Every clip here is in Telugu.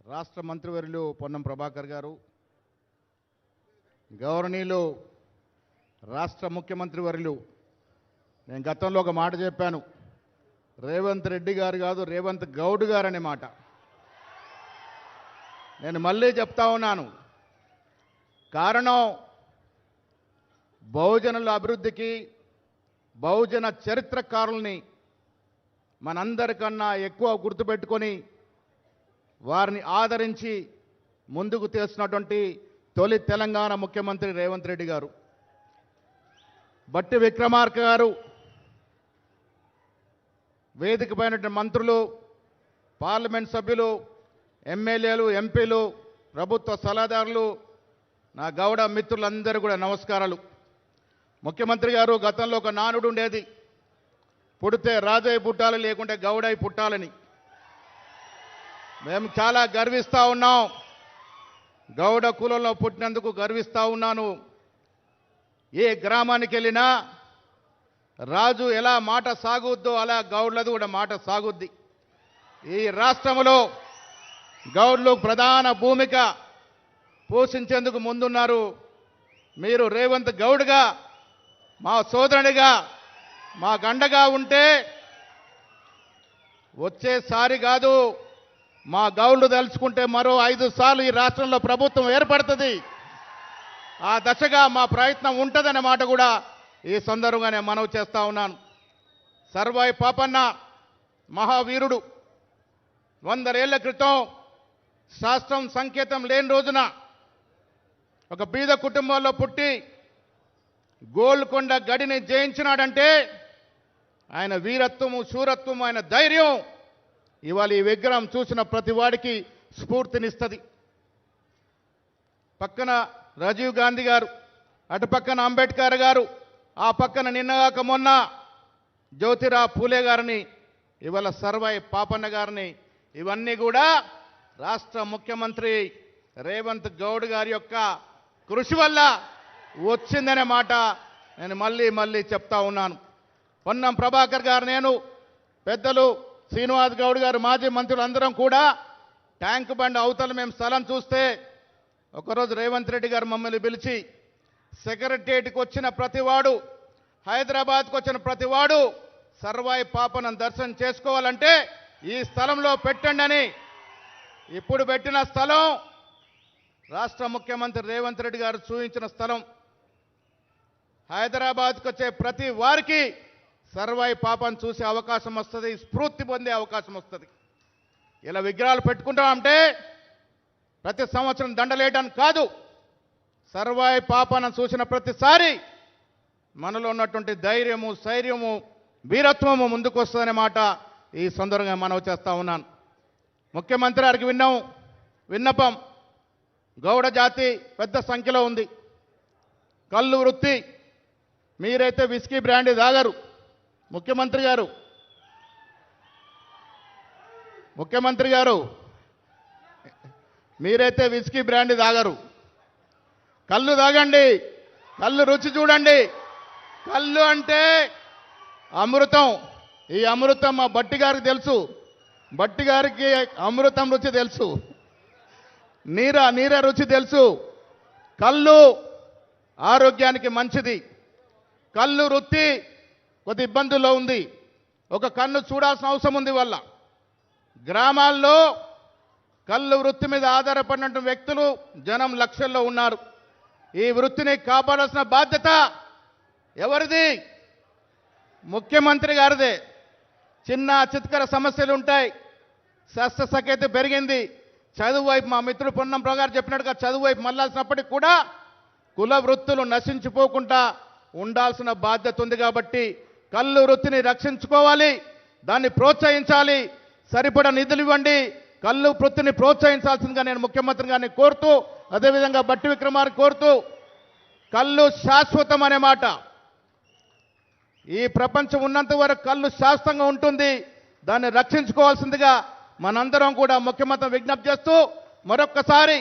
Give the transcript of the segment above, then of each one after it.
రాష్ట్ర మంత్రివర్యులు పొన్నం ప్రభాకర్ గారు, గౌరవనీయులు రాష్ట్ర ముఖ్యమంత్రి వర్యులు, నేను గతంలో ఒక మాట చెప్పాను, రేవంత్ రెడ్డి గారు కాదు రేవంత్ గౌడ్ గారు అనే మాట నేను మళ్ళీ చెప్తా ఉన్నాను. కారణం బహుజనుల అభివృద్ధికి బహుజన చరిత్రకారుల్ని మనందరికన్నా ఎక్కువ గుర్తుపెట్టుకొని వారిని ఆదరించి ముందుకు తీస్తున్నటువంటి తొలి తెలంగాణ ముఖ్యమంత్రి రేవంత్ రెడ్డి గారు. బట్టి విక్రమార్క గారు, వేదిక పైన మంత్రులు, పార్లమెంట్ సభ్యులు, ఎమ్మెల్యేలు, ఎంపీలు, ప్రభుత్వ సలహాదారులు, నా గౌడ మిత్రులందరూ కూడా నమస్కారాలు. ముఖ్యమంత్రి గారు, గతంలో ఒక నానుడు ఉండేది, పుడితే రాజయ్య పుట్టాలి లేకుంటే గౌడయ్య పుట్టాలని. మేము చాలా గర్విస్తూ ఉన్నాం, గౌడ కులంలో పుట్టినందుకు గర్విస్తూ ఉన్నాను. ఏ గ్రామానికి వెళ్ళినా రాజు ఎలా మాట సాగుద్దో అలా గౌడ్లది కూడా మాట సాగుద్ది. ఈ రాష్ట్రంలో గౌడ్లు ప్రధాన భూమిక పోషించేందుకు ముందున్నారు. మీరు రేవంత్ గౌడ్గా, మా సోదరుడిగా, మా గండగా ఉంటే వచ్చేసారి కాదు, మా గౌడ్లు తలుచుకుంటే మరో 5 సార్లు ఈ రాష్ట్రంలో ప్రభుత్వం ఏర్పడుతుంది. ఆ దశగా మా ప్రయత్నం ఉంటుందనే మాట కూడా ఈ సందర్భంగానే మనవి చేస్తా ఉన్నాను. సర్వాయి పాపన్న మహావీరుడు 100 ఏళ్ల క్రితం శాస్త్రం సంకేతం లేని రోజున ఒక బీద కుటుంబంలో పుట్టి గోల్కొండ గడిని జయించినాడంటే ఆయన వీరత్వము, శూరత్వము, ఆయన ధైర్యం ఇవాళ ఈ విగ్రహం చూసిన ప్రతి వాడికి స్ఫూర్తినిస్తుంది. పక్కన రాజీవ్ గాంధీ గారు, అటు పక్కన అంబేద్కర్ గారు, ఆ పక్కన నిన్నగాక మొన్న జ్యోతిరావు పూలే గారిని, ఇవాళ సర్వాయి పాపన్న గారిని, ఇవన్నీ కూడా రాష్ట్ర ముఖ్యమంత్రి రేవంత్ గౌడ్ గారి యొక్క కృషి వల్ల వచ్చిందనే మాట నేను మళ్ళీ మళ్ళీ చెప్తా ఉన్నాను. పొన్నం ప్రభాకర్ గారు, నేను, పెద్దలు శ్రీనివాస్ గౌడ్ గారు, మాజీ మంత్రులు అందరం కూడా ట్యాంక్ బండ్ అవతల మేము స్థలం చూస్తే ఒకరోజు రేవంత్ రెడ్డి గారు మమ్మల్ని పిలిచి, సెక్రటరియట్కి వచ్చిన ప్రతివాడు, హైదరాబాద్కు వచ్చిన ప్రతివాడు సర్వాయి పాపను దర్శనం చేసుకోవాలంటే ఈ స్థలంలో పెట్టండి అని. ఇప్పుడు పెట్టిన స్థలం రాష్ట్ర ముఖ్యమంత్రి రేవంత్ రెడ్డి గారు చూపించిన స్థలం. హైదరాబాద్కు వచ్చే ప్రతి వారికి సర్వాయి పాపను చూసే అవకాశం వస్తుంది, స్ఫూర్తి పొందే అవకాశం వస్తుంది. ఇలా విగ్రహాలు పెట్టుకుంటామంటే ప్రతి సంవత్సరం దండలేయడానికి కాదు, సర్వాయి పాపను చూసిన ప్రతిసారి మనలో ఉన్నటువంటి ధైర్యము, శైర్యము, వీరత్వము ముందుకు వస్తుందనే మాట ఈ సందర్భంగా మనవి చేస్తా ఉన్నాను. ముఖ్యమంత్రి గారికి విన్నపం, గౌడ జాతి పెద్ద సంఖ్యలో ఉంది. కళ్ళు వృత్తి, మీరైతే విస్కీ బ్రాండీ తాగరు. ముఖ్యమంత్రి గారు మీరైతే విస్కీ బ్రాండీ తాగరు. కళ్ళు తాగండి, కళ్ళు రుచి చూడండి. కళ్ళు అంటే అమృతం. ఈ అమృతం మా బట్టి గారికి తెలుసు, బట్టి గారికి అమృతం రుచి తెలుసు, నీర రుచి తెలుసు. కళ్ళు ఆరోగ్యానికి మంచిది. కళ్ళు వృత్తి కొద్ది ఇబ్బందుల్లో ఉంది. ఒక కన్ను చూడాల్సిన అవసరం ఉంది. వల్ల గ్రామాల్లో కళ్ళు వృత్తి మీద ఆధారపడిన వ్యక్తులు జనం లక్షల్లో ఉన్నారు. ఈ వృత్తిని కాపాడాల్సిన బాధ్యత ఎవరిది? ముఖ్యమంత్రి గారిదే. చిన్న చిత్కర సమస్యలు ఉంటాయి, శస్త్రసఖ్యత పెరిగింది, చదువు వైపు మా మిత్రుడు పొన్నం గారు చెప్పినట్టుగా చదువు వైపు మళ్ళాల్సినప్పటికీ కూడా కుల వృత్తులు నశించిపోకుండా ఉండాల్సిన బాధ్యత ఉంది. కాబట్టి కళ్ళు వృత్తిని రక్షించుకోవాలి, దాన్ని ప్రోత్సహించాలి, సరిపడా నిధులు ఇవ్వండి, కళ్ళు వృత్తిని ప్రోత్సహించాల్సిందిగా నేను ముఖ్యమంత్రి గారిని కోరుతూ, అదేవిధంగా బట్టి విక్రమార్క కోరుతూ, కళ్ళు శాశ్వతం అనే మాట, ఈ ప్రపంచం ఉన్నంత వరకు కళ్ళు శాశ్వతంగా ఉంటుంది, దాన్ని రక్షించుకోవాల్సిందిగా మనందరం కూడా ముఖ్యమంత్రి విజ్ఞప్తి చేస్తూ, మరొక్కసారి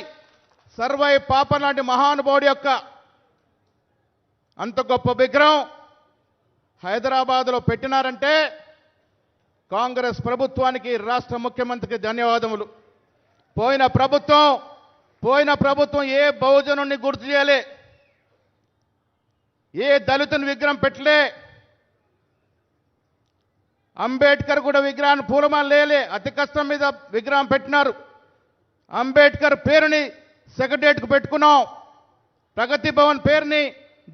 సర్వాయి పాప లాంటి మహానుభావుడి యొక్క అంత గొప్ప విగ్రహం హైదరాబాద్లో పెట్టినారంటే కాంగ్రెస్ ప్రభుత్వానికి, రాష్ట్ర ముఖ్యమంత్రికి ధన్యవాదములు. పోయిన ప్రభుత్వం ఏ బహుజనుడిని గుర్తు చేయలే, ఏ దళితుని విగ్రహం పెట్టలే, అంబేద్కర్ కూడా విగ్రహాన్ని పూలమాల లేలే, అతి కష్టం మీద విగ్రహం పెట్టినారు. అంబేద్కర్ పేరుని సెక్రటరియట్కు పెట్టుకున్నాం. ప్రగతి భవన్ పేరుని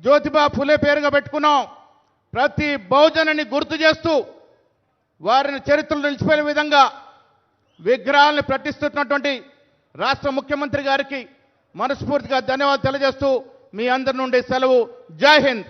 జ్యోతిబా ఫులే పేరుగా పెట్టుకున్నాం. ప్రతి బహుజనుని గుర్తు చేస్తూ వారిని చరిత్రలో నిలిచిపోయే విధంగా విగ్రహాలను ప్రతిష్ఠిస్తున్నటువంటి రాష్ట్ర ముఖ్యమంత్రి గారికి మనస్ఫూర్తిగా ధన్యవాదాలు తెలియజేస్తూ మీ అందరి నుండి సెలవు. జై హింద్.